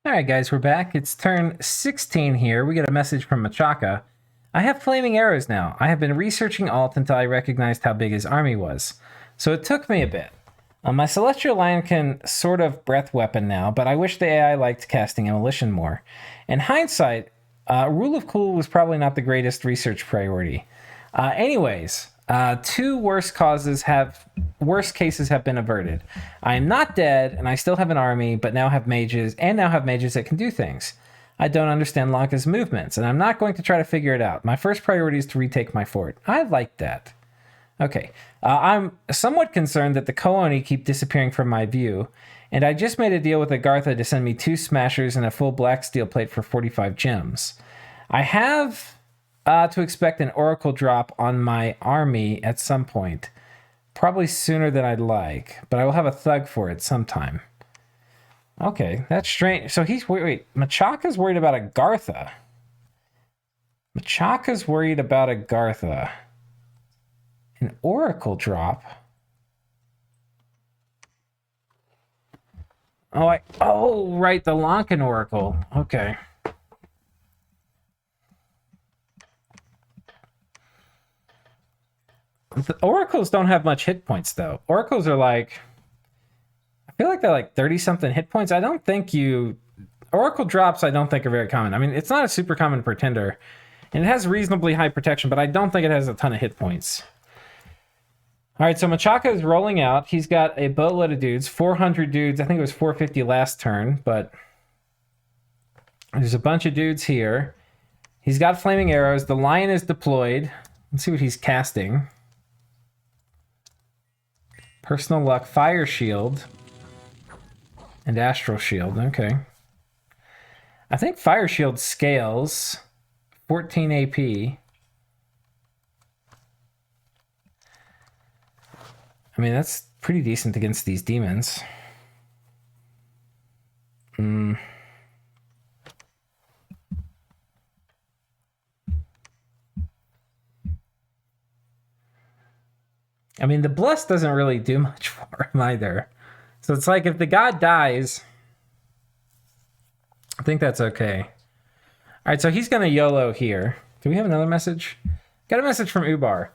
Alright guys, we're back. It's turn 16 here. We get a message from Machaka. I have flaming arrows now. I have been researching Alt until I recognized how big his army was. So it took me a bit. My Celestial Lion can sort of breath weapon now, but I wish the AI liked casting Immolition more. In hindsight, Rule of Cool was probably not the greatest research priority. Anyways, two worst cases have been averted. I am not dead, and I still have an army, but now have mages that can do things. I don't understand Lanka's movements, and I'm not going to try to figure it out. My first priority is to retake my fort. I like that. Okay, I'm somewhat concerned that the Koani keep disappearing from my view, and I just made a deal with Agartha to send me 2 smashers and a full black steel plate for 45 gems. I have to expect an oracle drop on my army at some point. Probably sooner than I'd like, but I will have a thug for it sometime. Okay, that's strange. So he's... Wait. Machaka's worried about Agartha. Machaka's worried about Agartha. An oracle drop? Oh, right, the Lankan oracle. Okay. The oracles don't have much hit points, though. Oracles are like... I feel like they're like 30-something hit points. I don't think you... Oracle drops, I don't think, are very common. I mean, it's not a super common pretender. And it has reasonably high protection, but I don't think it has a ton of hit points. All right, so Machaka is rolling out. He's got a boatload of dudes. 400 dudes. I think it was 450 last turn, but... There's a bunch of dudes here. He's got flaming arrows. The lion is deployed. Let's see what he's casting. Personal luck, fire shield, and astral shield. Okay. I think fire shield scales 14 AP. I mean, that's pretty decent against these demons. I mean, the bless doesn't really do much for him either. So it's like if the god dies, I think that's okay. All right, so he's going to YOLO here. Do we have another message? Got a message from Ubar.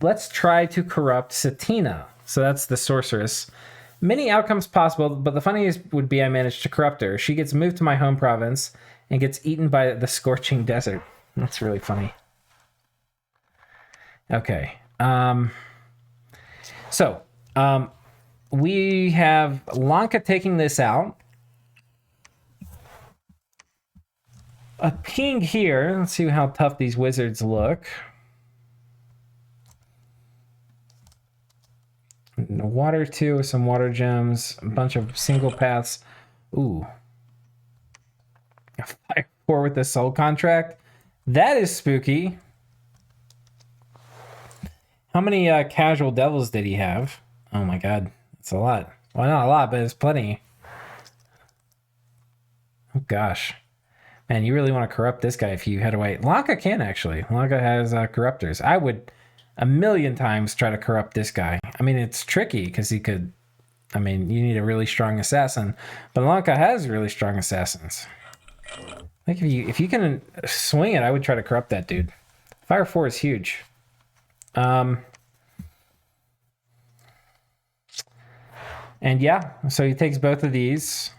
Let's try to corrupt Satina. So that's the sorceress. Many outcomes possible, but the funniest would be I managed to corrupt her. She gets moved to my home province and gets eaten by the scorching desert. That's really funny. Okay. We have Lanka taking this out. A ping here. Let's see how tough these wizards look. Water 2 with some water gems. A bunch of single paths. Ooh. A fire 4 with the soul contract. That is spooky. How many casual devils did he have? Oh my god, it's a lot. Well, not a lot, but it's plenty. Oh gosh. Man, you really want to corrupt this guy if you had to wait. Lanka can, actually. Lanka has corruptors. I would a million times try to corrupt this guy. I mean, it's tricky because he could... I mean, you need a really strong assassin. But Lanka has really strong assassins. I think if you can swing it, I would try to corrupt that dude. Fire 4 is huge. And yeah, so he takes both of these.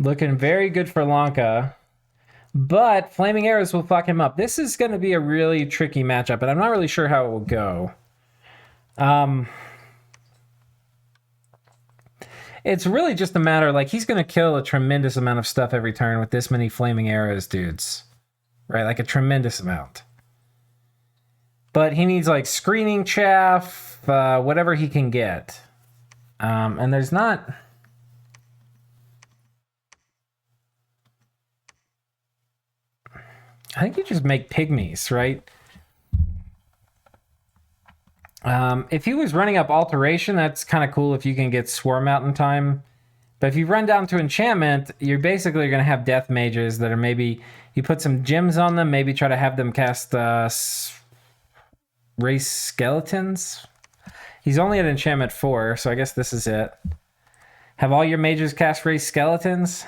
Looking very good for Lanka. But flaming arrows will fuck him up. This is going to be a really tricky matchup, and I'm not really sure how it will go. It's really just a matter, like, he's going to kill a tremendous amount of stuff every turn with this many flaming arrows, dudes. Right, like a tremendous amount. But he needs, like, screening chaff, whatever he can get. And there's not... I think you just make pygmies, right? If he was running up alteration, that's kind of cool if you can get swarm out in time. But if you run down to enchantment, you're basically going to have death mages that are maybe... You put some gems on them, maybe try to have them cast race skeletons. He's only at enchantment 4, so I guess this is it. Have all your mages cast race skeletons?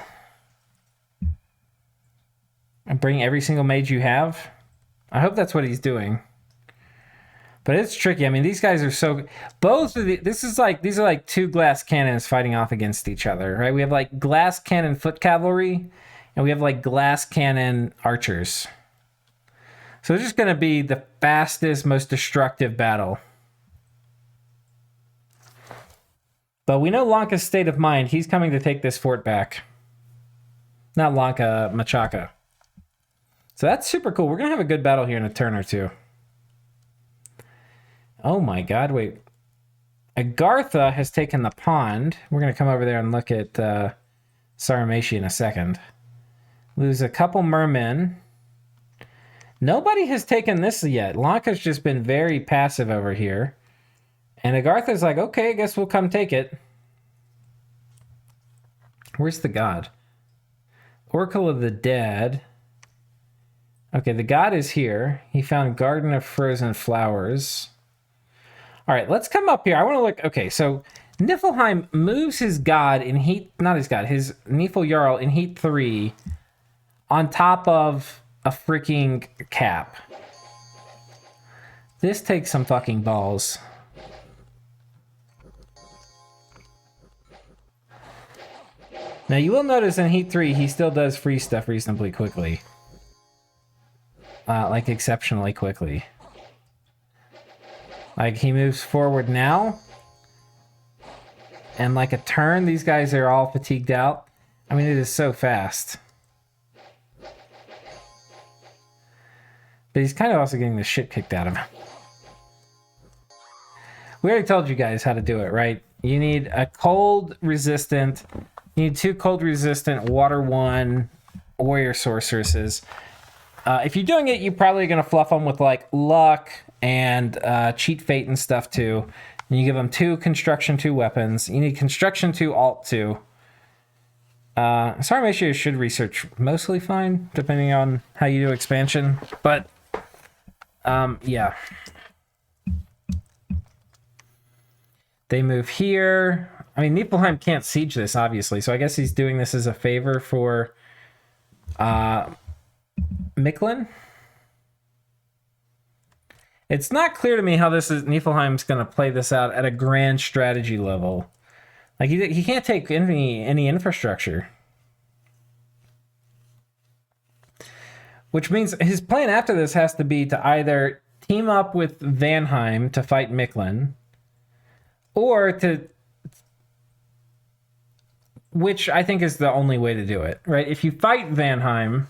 And bring every single mage you have? I hope that's what he's doing. But it's tricky. I mean, these guys are so... Both of these are like two glass cannons fighting off against each other, right? We have like glass cannon foot cavalry, and we have like glass cannon archers. So it's just going to be the fastest, most destructive battle. But we know Lanka's state of mind. He's coming to take this fort back. Not Lanka, Machaka. So that's super cool. We're going to have a good battle here in a turn or two. Oh my god, wait. Agartha has taken the pond. We're going to come over there and look at Saramashi in a second. Lose a couple mermen. Nobody has taken this yet. Lanka's just been very passive over here. And Agartha's like, okay, I guess we'll come take it. Where's the god? Oracle of the Dead. Okay, the god is here. He found Garden of Frozen Flowers. All right, let's come up here. I want to look. Okay, so Niflheim moves his god in heat, not his god, his Niefel Jarl in heat 3 on top of a freaking cap. This takes some fucking balls. Now you will notice in heat 3 he still does free stuff reasonably quickly. Like exceptionally quickly. Like he moves forward now. And like a turn, these guys are all fatigued out. I mean, it is so fast. But he's kind of also getting the shit kicked out of him. We already told you guys how to do it, right? You need a cold resistant. You need 2 cold resistant water 1 warrior sorceresses. If you're doing it, you're probably going to fluff them with like luck and cheat fate and stuff too. And you give them 2 construction 2 weapons. You need construction 2 alt 2. Saramashi should research mostly fine, depending on how you do expansion. But yeah. They move here. I mean, Niflheim can't siege this, obviously, so I guess he's doing this as a favor for Mictlan. It's not clear to me how this is. Niflheim's going to play this out at a grand strategy level. Like he can't take any infrastructure, which means his plan after this has to be to either team up with Vanheim to fight Mictlan, or to, which I think is the only way to do it, right? If you fight Vanheim,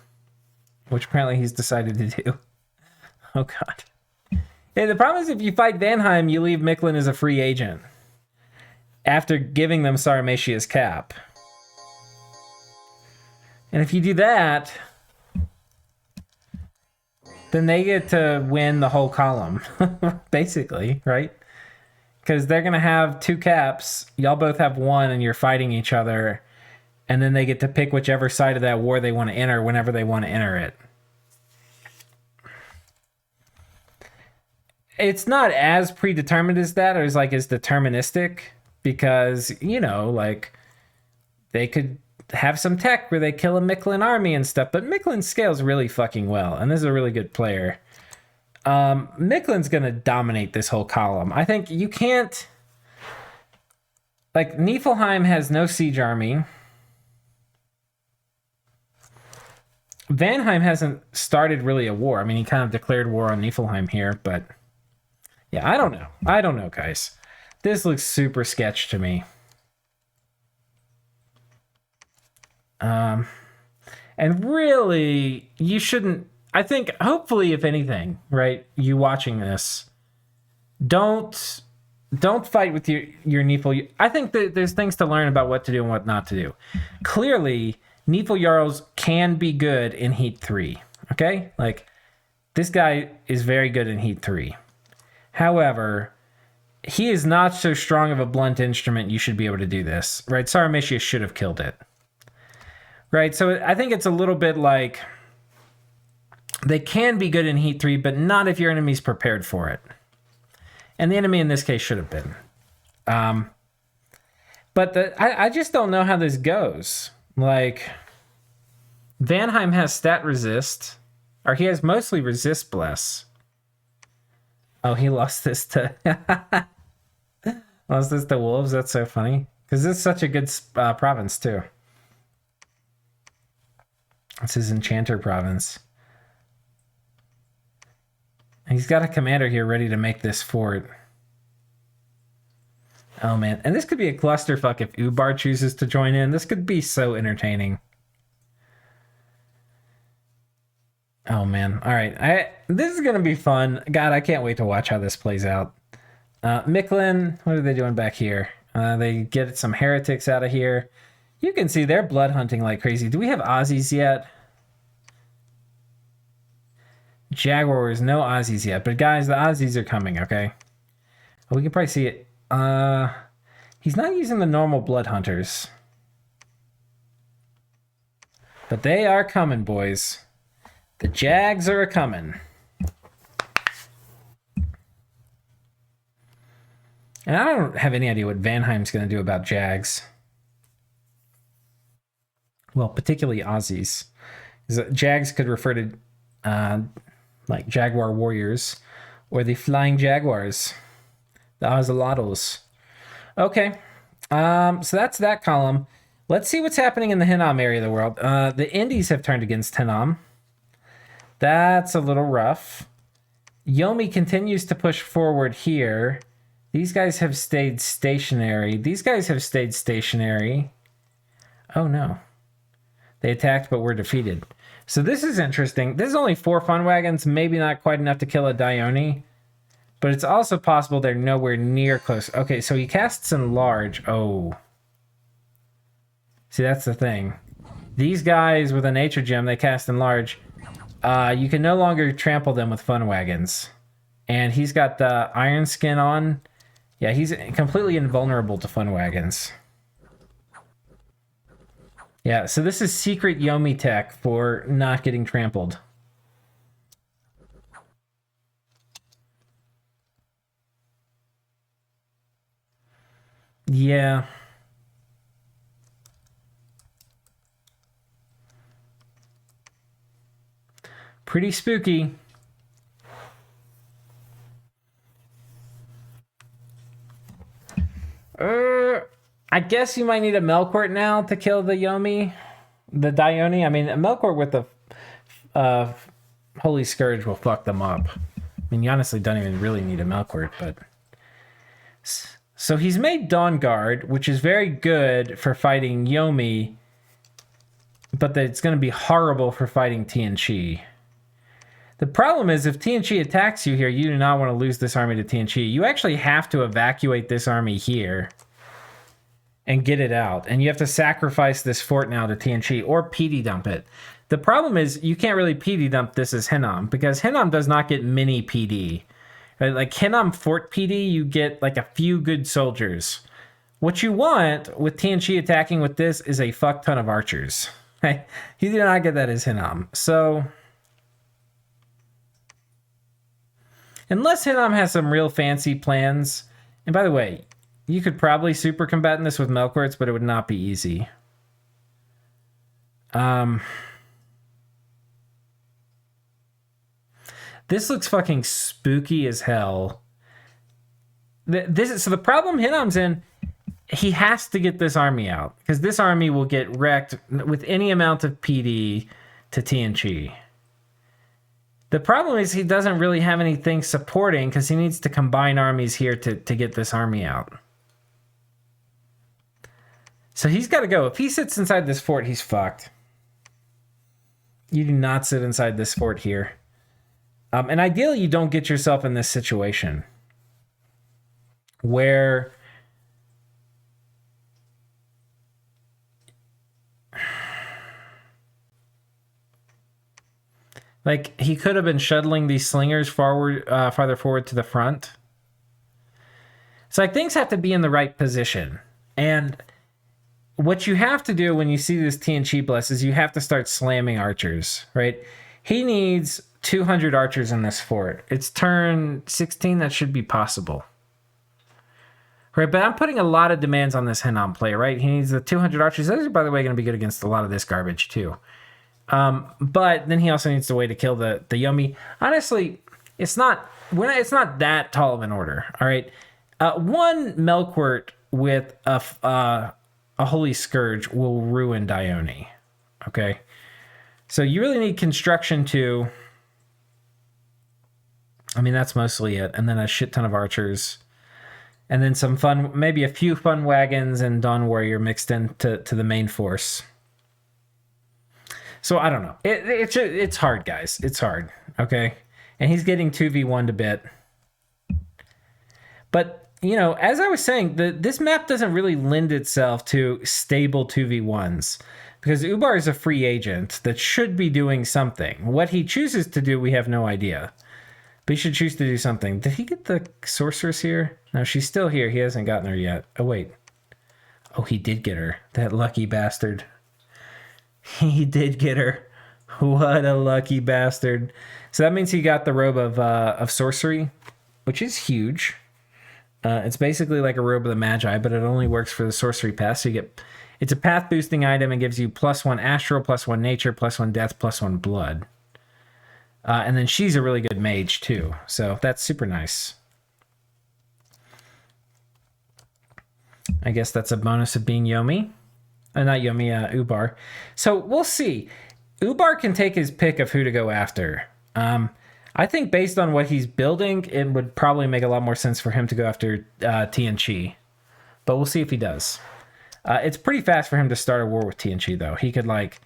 which apparently he's decided to do. Oh, God. And the problem is if you fight Vanheim, you leave Mictlan as a free agent after giving them Saramatia's cap. And if you do that, then they get to win the whole column, basically, right? Because they're going to have 2 caps. Y'all both have 1, and you're fighting each other. And then they get to pick whichever side of that war they want to enter whenever they want to enter it. It's not as predetermined as that, or as deterministic, because, you know, like, they could have some tech where they kill a Mictlan army and stuff, but Mictlan scales really fucking well, and this is a really good player. Mictlan's gonna dominate this whole column. I think you can't... Like, Niflheim has no siege army. Vanheim hasn't started really a war. I mean, he kind of declared war on Niflheim here, but... Yeah, I don't know. I don't know, guys. This looks super sketch to me. And really, you shouldn't... I think, hopefully, if anything, right, you watching this, don't fight with your Niefel. I think that there's things to learn about what to do and what not to do. Clearly, Niefel Jarls can be good in Heat 3, okay? Like, this guy is very good in Heat 3. However, he is not so strong of a blunt instrument you should be able to do this, right? Saramatia should have killed it. Right, so I think it's a little bit like... They can be good in Heat 3, but not if your enemy's prepared for it. And the enemy in this case should have been. But I just don't know how this goes. Like, Vanheim has stat resist, or he has mostly resist bless. Oh, he lost this to lost this to wolves. That's so funny because this is such a good province too. It's his enchanter province. He's got a commander here ready to make this fort. Oh man, and this could be a clusterfuck if Ubar chooses to join in. This could be so entertaining. Oh man, all right. This is gonna be fun. God, I can't wait to watch how this plays out. Mictlan, what are they doing back here? They get some heretics out of here. You can see they're blood hunting like crazy. Do we have Aussies yet? Jaguars, no Aussies yet. But guys, the Aussies are coming, okay? Well, we can probably see it. He's not using the normal blood hunters. But they are coming, boys. The Jags are a-coming. And I don't have any idea what Vanheim's going to do about Jags. Well, particularly Aussies. Jags could refer to like Jaguar Warriors or the Flying Jaguars, the Ocelotos. Okay, so that's that column. Let's see what's happening in the Hinnom area of the world. The Indies have turned against Hinnom. That's a little rough. Yomi continues to push forward here. These guys have stayed stationary. These guys have stayed stationary. Oh no. They attacked but were defeated. So this is interesting. This is only 4 fun wagons, maybe not quite enough to kill a Dione. But it's also possible they're nowhere near close. Okay, so he casts Enlarge. Oh. See, that's the thing. These guys with a nature gem, they cast Enlarge. You can no longer trample them with fun wagons. And he's got the iron skin on. Yeah, he's completely invulnerable to fun wagons. Yeah, so this is secret Yomi tech for not getting trampled. Yeah. Pretty spooky. I guess you might need a Melkort now to kill the Yomi, the Dione. I mean, a Melkort with the Holy Scourge will fuck them up. I mean, you honestly don't even really need a Melkort, but... So he's made Dawn Guard, which is very good for fighting Yomi, but it's going to be horrible for fighting Tianqi. The problem is, if Tianqi attacks you here, you do not want to lose this army to Tianqi. You actually have to evacuate this army here and get it out. And you have to sacrifice this fort now to Tianqi or PD dump it. The problem is, you can't really PD dump this as Hinnom, because Hinnom does not get mini PD. Right? Like Hinnom Fort PD, you get like a few good soldiers. What you want with Tianqi attacking with this is a fuck ton of archers. Right? You do not get that as Hinnom. So... unless Hinnom has some real fancy plans. And by the way, you could probably super combatant this with Melkorts, but it would not be easy. This looks fucking spooky as hell. So the problem Hinnom's in, he has to get this army out, because this army will get wrecked with any amount of PD to Tianqi. The problem is he doesn't really have anything supporting, because he needs to combine armies here to get this army out. So he's got to go. If he sits inside this fort, he's fucked. You do not sit inside this fort here. And ideally, you don't get yourself in this situation where... like, he could have been shuttling these slingers forward, farther forward to the front. So, like, things have to be in the right position. And what you have to do when you see this Tianqi bless is you have to start slamming archers, right? He needs 200 archers in this fort. It's turn 16. That should be possible. Right, but I'm putting a lot of demands on this Hinnom player, right? He needs the 200 archers. Those are, by the way, going to be good against a lot of this garbage, too. But then he also needs a way to kill the Yomi. Honestly, it's not that tall of an order, all right? One Melkwort with a Holy Scourge will ruin Dione, okay? So you really need construction too. I mean, that's mostly it. And then a shit ton of archers. And then some fun, maybe a few fun wagons and Dawn Warrior mixed into the main force. So I don't know. It's hard, guys. It's hard, okay? And he's getting 2v1'd a bit. But, you know, as I was saying, this map doesn't really lend itself to stable 2v1s. Because Ubar is a free agent that should be doing something. What he chooses to do, we have no idea. But he should choose to do something. Did he get the sorceress here? No, she's still here. He hasn't gotten her yet. Oh, wait. Oh, he did get her. That lucky bastard. He did get her. What a lucky bastard. So that means he got the robe of sorcery, which is huge. It's basically like a robe of the Magi, but it only works for the sorcery path. So you get... It's a path boosting item and gives you +1 astral, +1 nature, +1 death, +1 blood. And then she's a really good mage too. So that's super nice. I guess that's a bonus of being Yomi. Not Yomi, Ubar. So we'll see. Ubar can take his pick of who to go after. I think based on what he's building, it would probably make a lot more sense for him to go after TNC. But we'll see if he does. It's pretty fast for him to start a war with TNC, though. He could, like,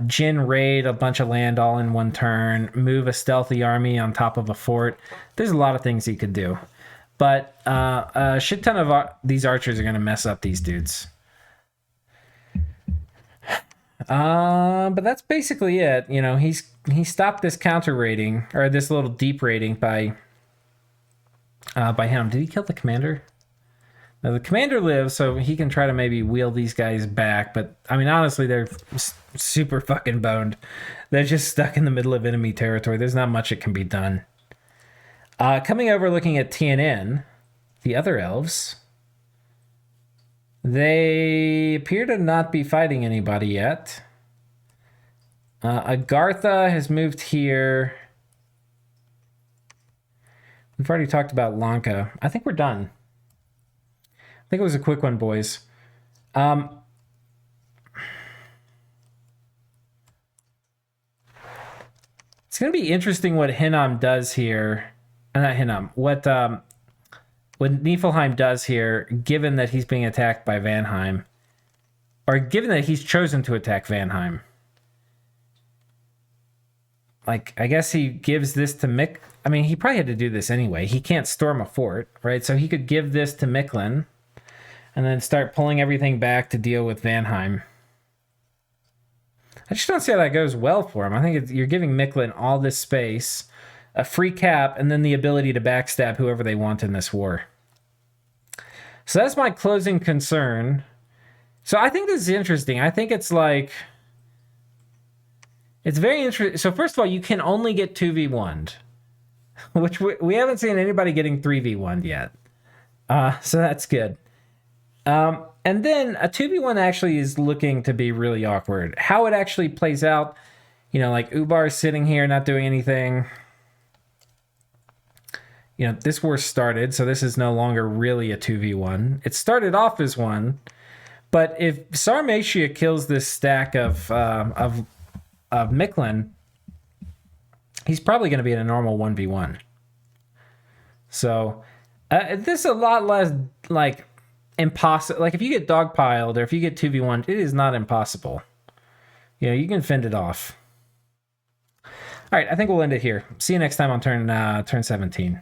Jin raid a bunch of land all in one turn, move a stealthy army on top of a fort. There's a lot of things he could do. But a shit ton of these archers are going to mess up these dudes. But that's basically it. You know, he stopped this counter raiding, or this little deep raiding by him. Did he kill the commander? Now, the commander lives, so he can try to maybe wheel these guys back. But, I mean, honestly, they're super fucking boned. They're just stuck in the middle of enemy territory. There's not much that can be done. Coming over, looking at TNN, the other elves, they appear to not be fighting anybody yet. Agartha has moved here. We've already talked about Lanka. I think we're done. I think it was a quick one, boys. It's going to be interesting what Hinnom does here. Not Hinnom. What Niflheim does here, given that he's being attacked by Vanheim. Or given that he's chosen to attack Vanheim. Like, I guess he gives this to Mick. I mean, he probably had to do this anyway. He can't storm a fort, right? So he could give this to Mictlan. And then start pulling everything back to deal with Vanheim. I just don't see how that goes well for him. I think you're giving Mictlan all this space, a free cap, and then the ability to backstab whoever they want in this war. So that's my closing concern. So I think this is interesting. I think it's like... It's very interesting. So first of all, you can only get 2v1'd. Which we haven't seen anybody getting 3v1'd yet. So that's good. And then a 2v1 actually is looking to be really awkward. How it actually plays out, you know, like Ubar is sitting here not doing anything. You know, this war started, so this is no longer really a 2v1. It started off as one, but if Sarmatia kills this stack of Mictlan, he's probably going to be in a normal 1v1. So, this is a lot less, like... impossible. Like, if you get dogpiled or if you get 2v1, it is not impossible. You know, you can fend it off. All right, I think we'll end it here. See you next time on turn 17.